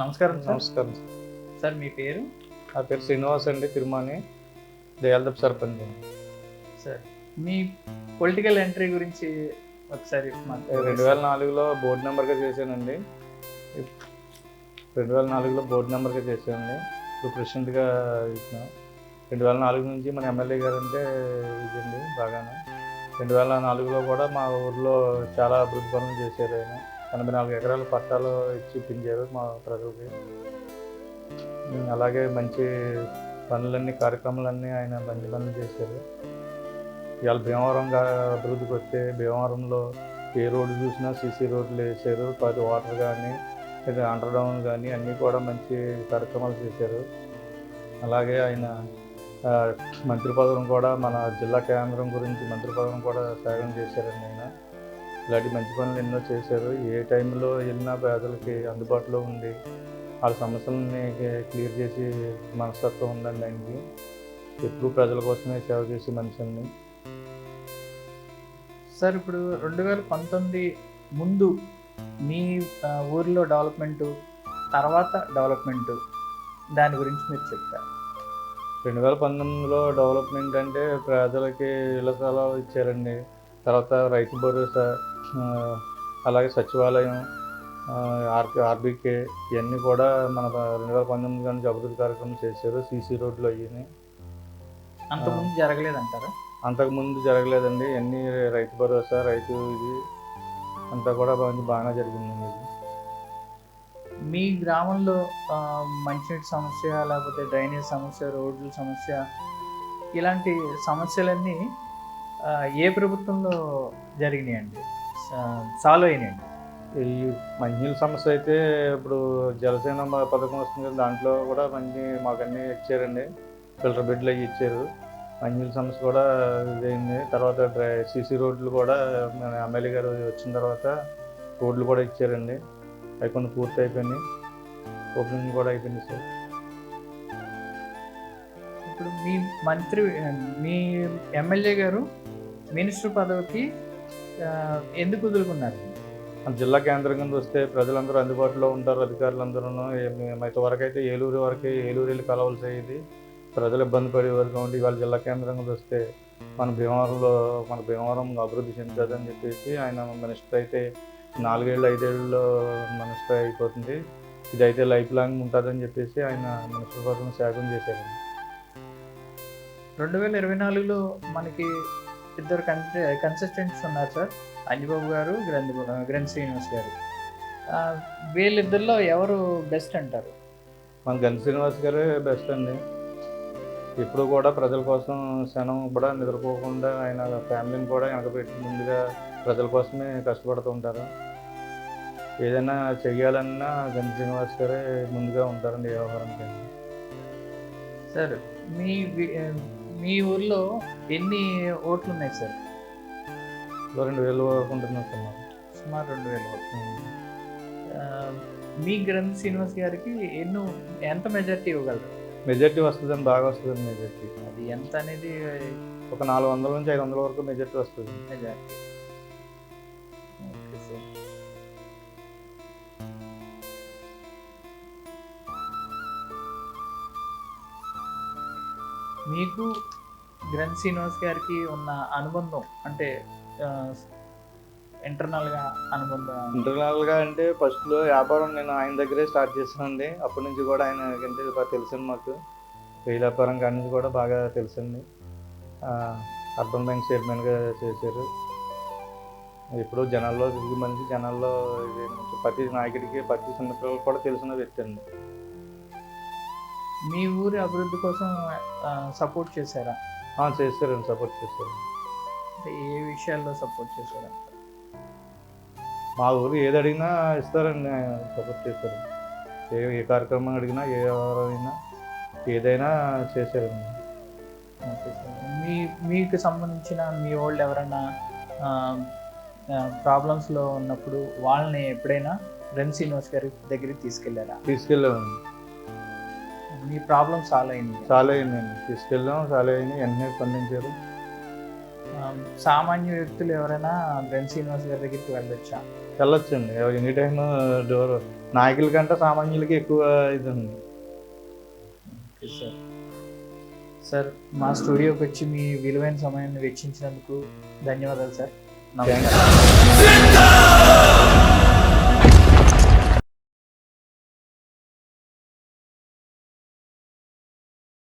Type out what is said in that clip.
నమస్కారం సార్. నమస్కారం sir. Sir మీ పేరు? నా పేరు శ్రీనివాస్ అండి. తిరుమాని దయాల్దప్ సర్పంచ్ అండి. సార్ మీ పొలిటికల్ ఎంట్రీ గురించి ఒకసారి మాకు 2004లో బోర్డు మెంబర్గా చేశానండి. 2004లో బోర్డు మెంబర్గా చేశానండి. ఇప్పుడు ప్రెసిడెంట్గా ఇచ్చిన 2004 నుంచి మన ఎమ్మెల్యే గారు అంటే ఇదండి బాగానే. 2004లో కూడా మా ఊర్లో చాలా అభివృద్ధి పనులు చేశారు. ఆయన 84 ఎకరాల పట్టాలు ఇచ్చి ఇప్పించారు మా ప్రజలకి. అలాగే మంచి పనులన్నీ కార్యక్రమాలన్నీ ఆయన మంచి పనులు చేశారు. ఇవాళ భీమవరం అభివృద్ధికి వస్తే భీమవరంలో ఏ రోడ్డు చూసినా సీసీ రోడ్లు వేసారు. వాటర్ కానీ అండర్ డౌన్ కానీ అన్నీ కూడా మంచి కార్యక్రమాలు చేశారు. అలాగే ఆయన మంత్రి పదవిని కూడా మన జిల్లా కేంద్రం గురించి మంత్రి పదవిని కూడా త్యాగం చేశారండి. ఆయన ఇలాంటి మంచి పనులు ఎన్నో చేశారు. ఏ టైంలో వెళ్ళినా పేదలకి అందుబాటులో ఉండి వాళ్ళ సమస్యలని క్లియర్ చేసి మనస్తత్వం ఉందండి ఆయనకి. ఎప్పుడు ప్రజల కోసమే సేవ చేసే మనిషిని. సార్ ఇప్పుడు 2019 ముందు మీ ఊరిలో డెవలప్మెంటు, తర్వాత డెవలప్మెంటు దాని గురించి మీరు చెప్తారు. 2019లో డెవలప్మెంట్ అంటే ప్రజలకి ఇళ్ల స్థలాలు ఇచ్చారండి. తర్వాత రైతు భరోసా, అలాగే సచివాలయం, ఆర్బీకే ఇవన్నీ కూడా మన 2019 నుంచి అభివృద్ధి కార్యక్రమం చేశారు. సీసీ రోడ్లు అయ్యాయి. అంతకుముందు జరగలేదంటారా? అంతకుముందు జరగలేదండి. అన్నీ రైతు భరోసా, రైతు ఇది అంతా కూడా బాగా జరిగిందండి. మీ గ్రామంలో మంచినీటి సమస్య, లేకపోతే డ్రైనేజ్ సమస్య, రోడ్ల సమస్య, ఇలాంటి సమస్యలన్నీ ఏ ప్రభుత్వంలో జరిగినాయండి, సాల్వ్ అయినాయండి? ఈ మంచినీళ్ళ సమస్య అయితే ఇప్పుడు జలసేన పథకం వస్తుంది కదా, దాంట్లో కూడా మాకన్నీ ఇచ్చారండి. ఫిల్టర్ బెడ్లు అవి ఇచ్చారు. మంచినీళ్ళ సమస్య కూడా ఇదైంది. తర్వాత సీసీ రోడ్లు కూడా మన ఎమ్మెల్యే గారు వచ్చిన తర్వాత రోడ్లు కూడా ఇచ్చారండి. అవి కొన్ని పూర్తి అయిపోయినాయి. ఓపెనింగ్ కూడా అయిపోయింది సార్. ఇప్పుడు మీ ఎమ్మెల్యే గారు మినిస్టర్ పదవికి ఎందుకు వదులుకున్నారు? జిల్లా కేంద్రం కింద వస్తే ప్రజలందరూ అందుబాటులో ఉంటారు. అధికారులందరూ వరకు అయితే ఏలూరు వెళ్ళి కలవాల్సి అయ్యేది. ప్రజలు ఇబ్బంది పడేవారు. కాబట్టి ఇవాళ జిల్లా కేంద్రం కింద వస్తే మన భీమవరం అభివృద్ధి చెందుతుందని చెప్పేసి ఆయన మినిస్టర్ అయితే 4 ఏళ్ళు 5 ఏళ్ళలో మినిస్టర్ అయిపోతుంది. ఇదైతే లైఫ్ లాంగ్ ఉంటుందని చెప్పేసి ఆయన మినిస్టర్ పదవిని త్యాగం చేశారు. 2024లో మనకి ఇద్దరు కన్సిస్టెంట్స్ ఉన్నారు సార్, అంజిబాబు గారు, గ్రంథి శ్రీనివాస్ గారు. వీళ్ళిద్దరిలో ఎవరు బెస్ట్ అంటారు? మన గ్రంథి శ్రీనివాస్ గారే బెస్ట్ అండి. ఎప్పుడు కూడా ప్రజల కోసం క్షణం కూడా నిద్రపోకుండా ఆయన ఫ్యామిలీని కూడా వెనకబెట్టి ముందుగా ప్రజల కోసమే కష్టపడుతూ ఉంటారు. ఏదైనా చెయ్యాలన్నా గ్రంథి శ్రీనివాస్ గారే ముందుగా ఉంటారండి ఏ వ్యవహారానికి. సార్ మీ ఊర్లో ఎన్ని ఓట్లు ఉన్నాయి సార్? 2000 వరకు ఉంటున్నాం సార్. సుమారు 2000 ఓట్లు. మీ గ్రంథి శ్రీనివాస్ గారికి ఎంత మెజార్టీ ఇవ్వగలరు? మెజార్టీ వస్తుందండి, బాగా వస్తుందండి మెజార్టీ. అది ఎంత అనేది ఒక 400 నుంచి 500 వరకు మెజార్టీ వస్తుంది. మెజార్టీ. Okay sir. మీకు గ్రంథి శ్రీనివాస్ గారికి ఉన్న అనుబంధం అంటే ఇంటర్నల్గా అంటే ఫస్ట్లో వ్యాపారం నేను ఆయన దగ్గరే స్టార్ట్ చేశానండి. అప్పటి నుంచి కూడా ఆయన బాగా తెలుసండి మాకు. వ్యాపారం కాడి నుంచి కూడా బాగా తెలుసండి. అర్బన్ బ్యాంక్ చైర్మన్గా చేశారు. ఎప్పుడూ జనాల్లో తిరిగి మనిషి, జనాల్లో ప్రతి నాయకుడికి ప్రతి చిన్నపిల్లలు కూడా తెలిసిన వ్యక్తి అండి. మీ ఊరి అభివృద్ధి కోసం సపోర్ట్ చేశారా? చేశారండి, సపోర్ట్ చేశారు. ఏ విషయాల్లో సపోర్ట్ చేశారా? మా ఊరు ఏది అడిగినా ఇస్తారండి, ఆయన సపోర్ట్ చేశారు. ఏ కార్యక్రమం అడిగినా, ఏ వ్యవహారమైనా ఏదైనా చేశారండి. Okay sir. మీకు సంబంధించిన మీ వాళ్ళు ఎవరైనా ప్రాబ్లమ్స్లో ఉన్నప్పుడు వాళ్ళని ఎప్పుడైనా గ్రంథి శ్రీనివాస్ గారి దగ్గరికి తీసుకెళ్ళామండి. మీ ప్రాబ్లం సాల్వ్ అయింది? సాల్వ్ అయిందండి. సాల్వ్ అయింది, వెంటనే స్పందించారు. సామాన్య వ్యక్తులు ఎవరైనా గ్రంథి శ్రీనివాస్ గారి దగ్గరికి వెళ్ళొచ్చండి. ఎనీ టైం డోర్ నాయకుల కంటే సామాన్యులకి ఎక్కువ ఇది ఉంది. Okay sir. సార్ మా స్టూడియోకి వచ్చి మీ విలువైన సమయాన్ని వెచ్చించినందుకు ధన్యవాదాలు సార్. నమస్కారం.